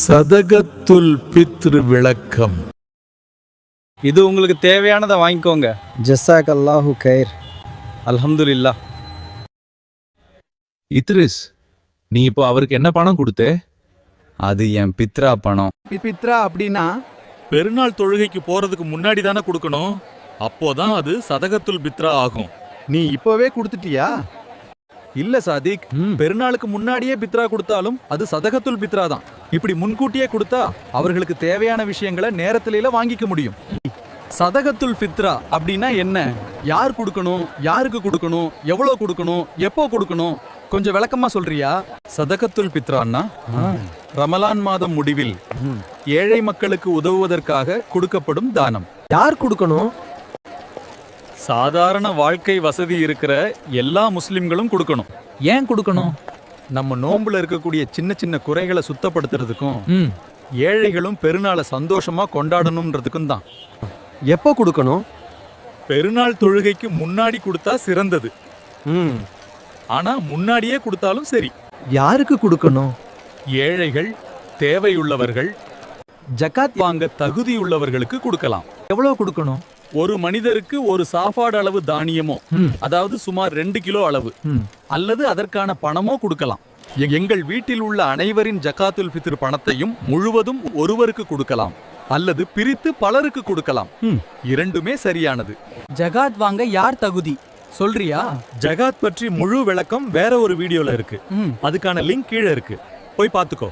சதகத்துல் பித்ரு விளக்கம். இது உங்களுக்கு தேவையானதை வாங்கிக்கோங்க. ஜஸாக் அல்லாஹு கைர். அல்ஹம்துலில்லாஹ். இத்ரிஸ், நீ இப்போ அவருக்கு என்ன பணம் கொடுத்தே? அது என் பித்ரா பணம். பித்ரா அப்படின்னா பெருநாள் தொழுகைக்கு போறதுக்கு முன்னாடி தானே கொடுக்கணும். அப்போதான் அது சதகத்துல் பித்ரா ஆகும். நீ இப்பவே கொடுத்துட்டியா? இல்ல சாதிக், பெருநாளுக்கு முன்னாடியே பித்ரா கொடுத்தாலும் அது சதகத்துல் பித்ரா தான். இப்படி முன்கூட்டியே கொடுத்தா அவர்களுக்கு தேவையான விஷயங்களை நேரத்தில வாங்கிக்க முடியும். சதகத்துல் பித்ரா அப்படின்னா என்ன? யார் கொடுக்கணும், யாருக்கு கொடுக்கணும், எவ்வளவு கொடுக்கணும், எப்போ கொடுக்கணும், கொஞ்சம் விளக்கமா சொல்றியா? சதகத்துல் பித்ரான்னா ரமலான் மாதம் முடிவில் ஏழை மக்களுக்கு உதவுவதற்காக கொடுக்கப்படும் தானம். யார் கொடுக்கணும்? சாதாரண வாழ்க்கை வசதி இருக்கிற எல்லா முஸ்லிம்களும் கொடுக்கணும். ஏன் கொடுக்கணும்? நம்ம நோம்புல இருக்கக்கூடிய சின்ன சின்ன குறைகளை சுத்தப்படுத்துறதுக்கும் ஏழைகளும் பெருநாளை சந்தோஷமா கொண்டாடணும்ன்றதுக்கும் தான். எப்போ கொடுக்கணும்? பெருநாள் தொழுகைக்கு முன்னாடி கொடுத்தா சிறந்தது. ஆனா முன்னாடியே கொடுத்தாலும் சரி. யாருக்கு கொடுக்கணும்? ஏழைகள், தேவையுள்ளவர்கள், ஜகாத் வாங்க தகுதியுள்ளவர்களுக்கு கொடுக்கலாம். எவ்வளவு கொடுக்கணும்? ஒரு மனிதருக்கு ஒரு சாப்பாடு அளவு தானியமோ, அதாவது சுமார் 2 கிலோ அளவு, அல்லது அதற்கான பணமோ கொடுக்கலாம். எங்கள் வீட்டில் உள்ள அனைவரின் ஜகாத்துல் ஃபித்ர் பணத்தையும் முழுவதும் ஒருவருக்கு கொடுக்கலாம், அல்லது பிரித்து பலருக்கு கொடுக்கலாம். இரண்டுமே சரியானது. ஜகாத் வாங்க யார் தகுதி சொல்றியா? ஜகாத் பற்றி முழு விளக்கம் வேற ஒரு வீடியோல இருக்கு. அதுக்கான லிங்க் கீழே இருக்கு, போய் பார்த்துக்கோ.